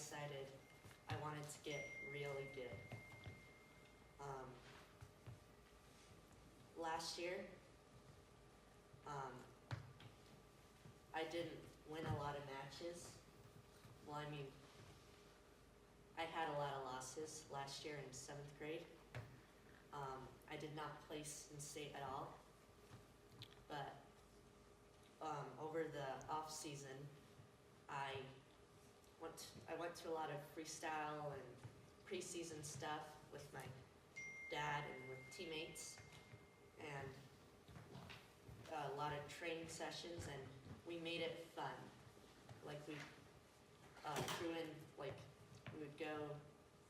decided I wanted to get really good. Last year, I didn't win a lot of matches. Well, I mean, I had a lot of losses last year in 7th grade. I did not place in state at all, but over the off season, I went to a lot of freestyle and preseason stuff with my dad and with teammates, and a lot of training sessions, and we made it fun. Like we threw in, like we would go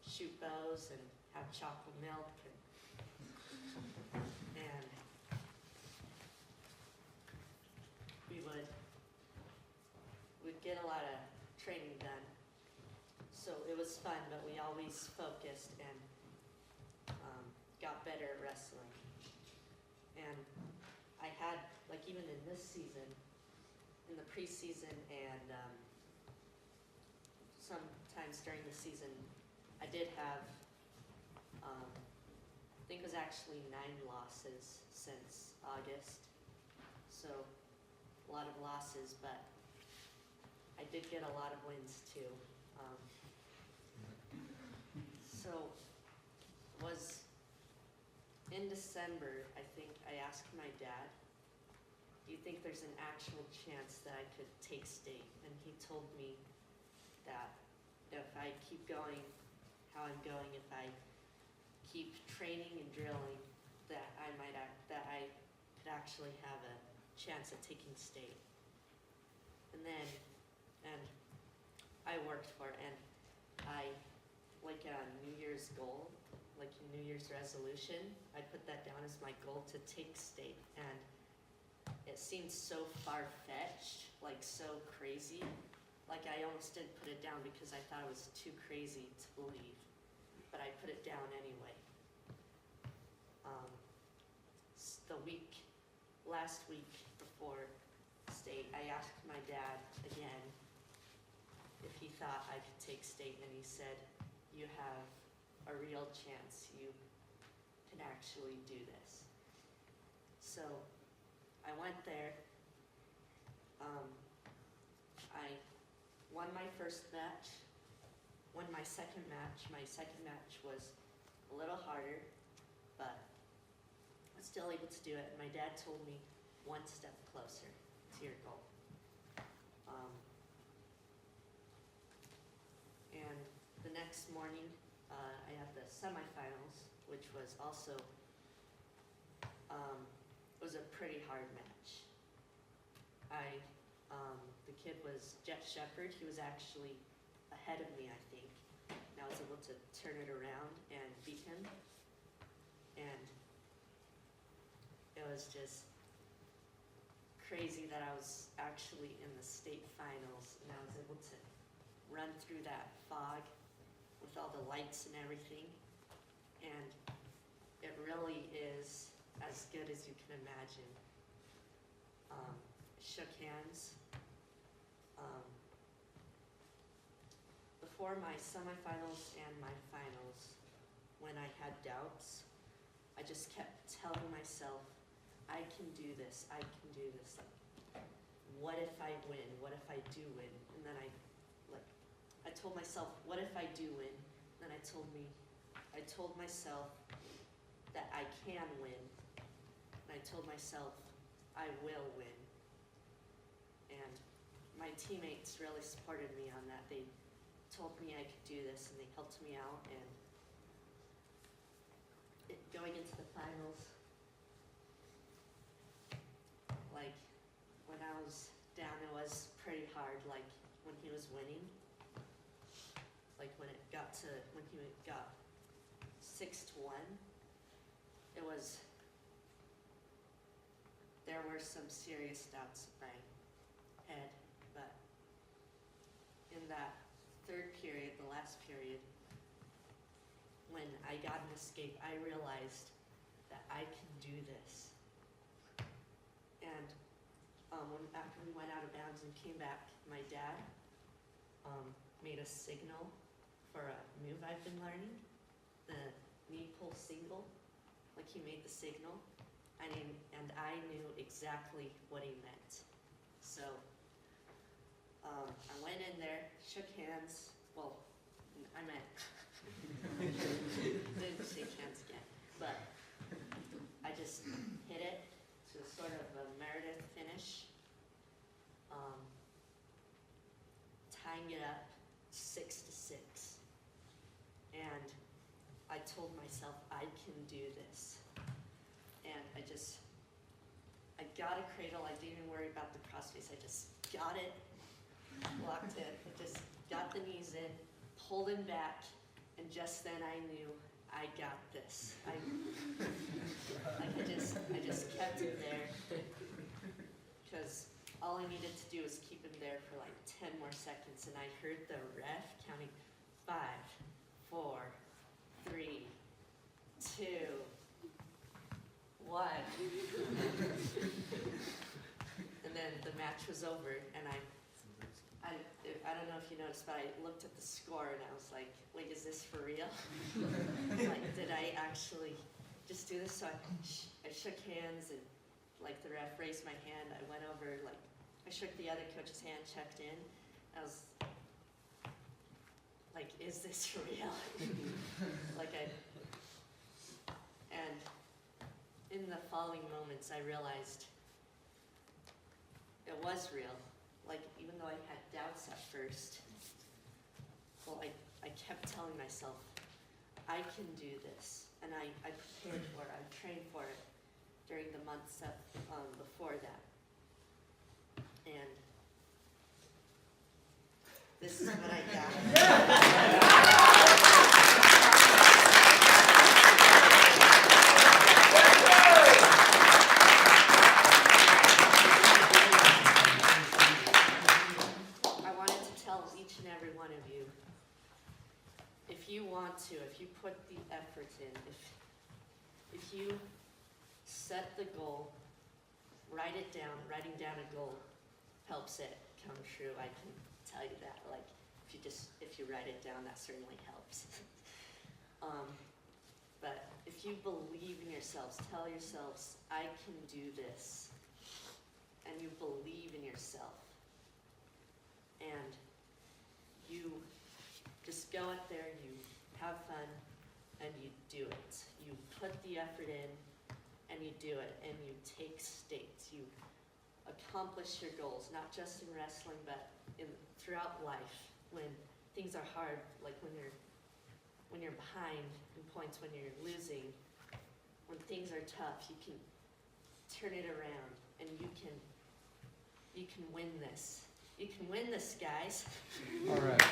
shoot bows and have chocolate milk, and we'd get a lot of training done. So it was fun, but we always focused and got better at wrestling. And I had, like even in this season, in the preseason and sometimes during the season, I did have, I think it was actually 9 losses since August. So a lot of losses, but I did get a lot of wins too. So was in December, I think I asked my dad, do you think there's an actual chance that I could take state? And he told me that if I keep going how I'm going, if I keep training and drilling, that I could actually have a chance at taking state. And I worked for it, and I, like a New Year's goal, like a New Year's resolution, I put that down as my goal to take state. And it seemed so far-fetched, like so crazy. Like I almost didn't put it down because I thought it was too crazy to believe, but I put it down anyway. Last week before state, I asked my dad again if he thought I could take state, and he said, you have a real chance, you can actually do this. So I went there, I won my first match, won my second match. My second match was a little harder, but I was still able to do it. And my dad told me, one step closer to your goal. And the next morning, I had the semifinals, which was also, it was a pretty hard match. The kid was Jeff Shepard. He was actually ahead of me, I think. And I was able to turn it around and beat him. And it was just crazy that I was actually in the state finals, and I was able to run through that fog with all the lights and everything. And it really is as good as you can imagine. Shook hands. Before my semifinals and my finals, when I had doubts, I just kept telling myself, I can do this, I can do this. Like, what if I win? What if I do win? And then I told myself, what if I do win? Then I told myself that I can win. And I told myself, I will win. And my teammates really supported me on that. They told me I could do this, and they helped me out. And going into the finals, like when I was down, it was pretty hard. Like when he was winning, like when he got 6-1, there were some serious doubts in my head, but in that third period, the last period, when I got an escape, I realized that I can do this. And after we went out of bounds and came back, my dad, made a signal for a move I've been learning, the knee pull single, like he made the signal, and I knew exactly what he meant. So I went in there, shook hands, well, I meant, didn't shake hands again, but I just hit it to sort of a Meredith finish, tying it up 6-6. And I told myself, I can do this. And I got a cradle. I didn't even worry about the cross face. I just got it, locked it. I just got the knees in, pulled him back, and just then I knew I got this. I just kept him there because all I needed to do was keep him there for like 10 more seconds, and I heard the ref counting 5, 4, 3, 2, 1. And then the match was over, and I don't know if you noticed, but I looked at the score and I was like, wait, is this for real? Like, did I actually just do this? So I shook hands, and like the ref raised my hand. I went over, like, I shook the other coach's hand, checked in. I was like, is this for real? And in the following moments, I realized it was real. Like, even though I had doubts at first, well, I kept telling myself, I can do this. And I prepared for it, I trained for it during the months before that. And this is what I got. If you put the effort in, if you set the goal, write it down. Writing down a goal helps it come true. I can tell you that. Like, if you write it down, that certainly helps. But if you believe in yourselves, tell yourselves, I can do this, and you believe in yourself, and you just go out there, you have fun, and you do it. You put the effort in, and you do it, and you take stakes. You accomplish your goals, not just in wrestling, but throughout life. When things are hard, like when you're behind in points, when you're losing, when things are tough, you can turn it around, and you can win this. You can win this, guys. All right.